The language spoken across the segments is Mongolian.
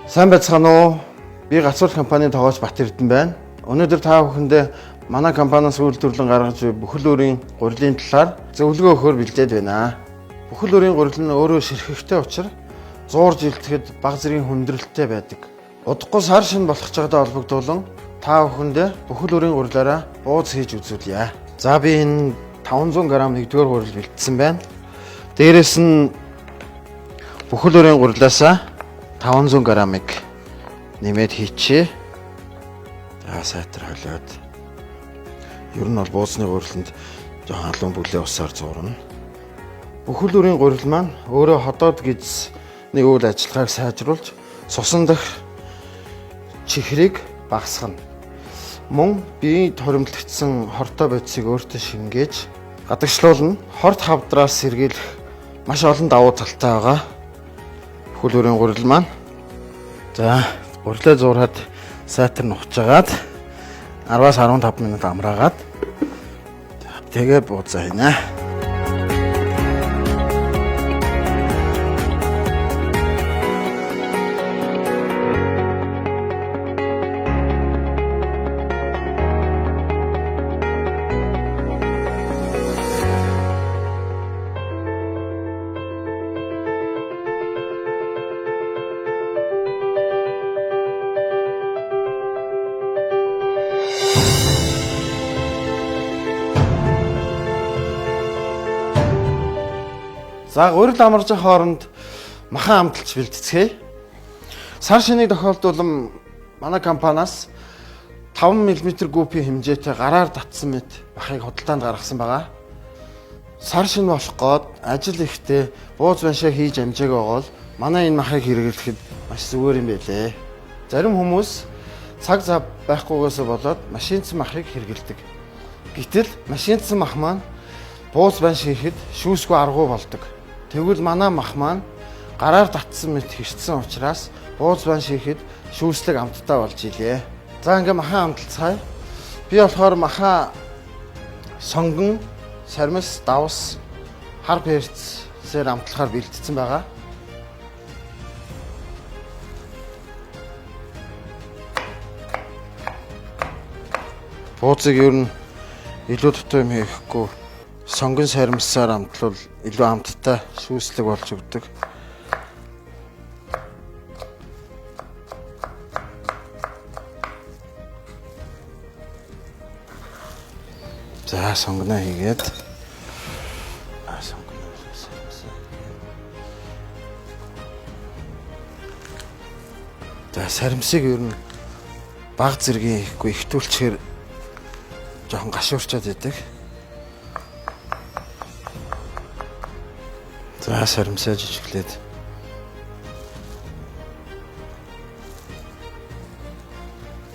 Сайн байцгаана уу? Би Гацуул компанийн тогооч Бат Эрдэнэ байна. Өнөөдөр та бүхэндээ манай компаниас үйлдвэрлэн гаргаж буй бүхэл өөрийн гурилын талаар зөвлөгөө өгөхөөр бэлдээд байна. Бүхэл өөрийн гурил нь өөрөө ширхэгтэй учраас зуурж илтгэхэд бага зэргийн хүндрэлтэй байдаг. Удахгүй сар шин болох чагтаа холбогдуулан та бүхэндээ бүхэл өөрийн гурилаараа бууз хийж үзүүлье. За би энэ 500 г нэгдүгээр гурил бэлдсэн байна. Дээрээс нь бүхэл өөрийн гурилаасаа 500 г-ыг нэмээд хийчихье. За сайтар холиод. Ер нь бол буузны гуриланд жоохон алуун бүлээ усаар зуурна. Бүхэл өөрийн гурил маань өөрөө ходоод гизний үйл ажиллагааг сайжруулж сусан дах чихрийг багасгана. Мөн биеийн торимтлагдсан хортой бодисыг өөртөө шингээж гадагшлуулна. Хорт хавдраас сэргийлэх маш олон давуу талтай байгаа. Бүхэл өөрийн гурил маань. За гурилаа зуураад сайтар нухажгаад 10-аас 15 минут амраагаад тэгээ бууцаа хийнэ. За гурил амарч хооронд махан амталж бэлтцгээе. Сар шинийг тохиолдуулан манай компаниас 5 мм гупи хэмжээтэй гараар татсан мэт бахыг худалдаанд гаргасан байгаа. Сар шин болох гээд ажил ихтэй бууз баншаа хийж амжааг байгаа бол манай энэ махыг хэрэглэхэд маш зүгээр юм байлээ. Зарим хүмүүс цаг зав байхгүйгээс болоод машинцсан махыг хэрэглэдэг. Гэтэл машинцсан мах маань бууз банш хийхэд шүүсгүй аргуу болдог. Тэгвэл манай мах маань гараар татсан мэт хэрцсэн учраас бууз банш хийхэд шүүслэг амттай болж илээ. За ингээ махан амталцгаая. Би болохоор маха сонгон, сармис, давс, хар перцээр амтлахаар бэлтцсэн байгаа. Бууцыг ер нь илүү дутуу юм хийхгүй сонгон сармисаар амтлал илүү амттай шүүслэг болж өгдөг. За сонгоно хийгээд За сармисыг ер нь баг зэргийн хийхгүй ихтүүлчихээр жоохон гашуурчаад идэг. За сармисаа жижиглээд.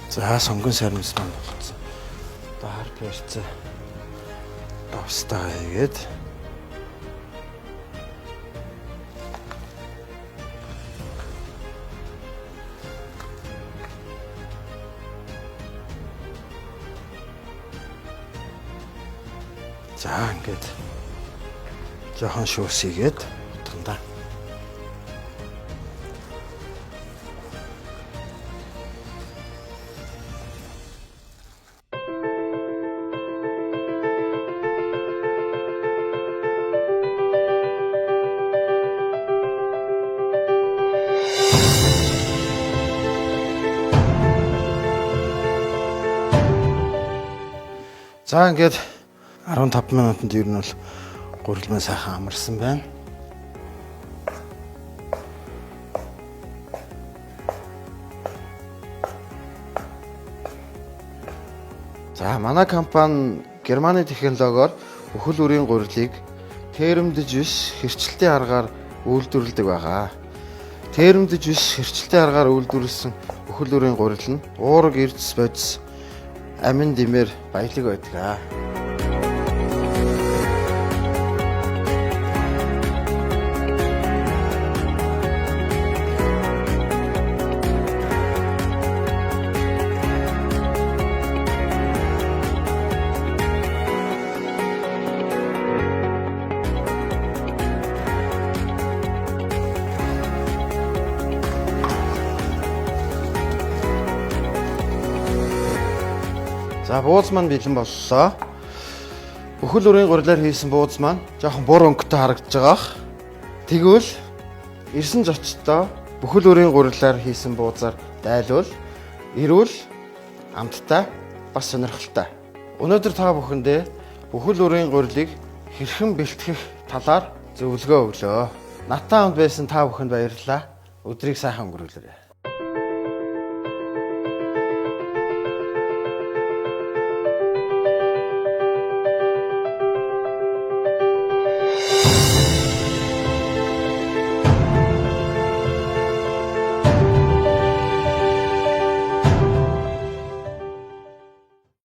За сонгон сармис маань болцсон. Одоо хар перц давстаа хийгээд. За ингээд жоохон шүүс хийгээд утгандаа. За ингээд 15 минутанд ер нь бол гурил маань сайхан амарсан байна. За манай компани Германы технологиор бүхэл өөрийн гурилыг терэмдэж биш хэрчилтийн аргаар үйлдвэрлэдэг байгаа. Терэмдэж биш хэрчилтийн аргаар үйлдвэрлэсэн бүхэл өөрийн гурил нь уураг эрдэс бодис амин димээр баялаг байдаг. За бууз маань бэлэн боллоо. Бүхэл бүрийн гурилаар хийсэн бууз маань жоохон бур өнгөтэй харагдаж байгаа. Тэгвэл ирсэн зочдоо бүхэл бүрийн гурилаар хийсэн буузаар дайлвал эрүүл амттай бас сонирхолтой. Өнөөдөр та бүхэндээ бүхэл бүрийн гурилыг хэрхэн бэлтгэх талаар зөвлөгөө өглөө. Надтай хамт байсан та бүхэнд баярлалаа. Өдрийг сайхан өнгөрүүлээрэй.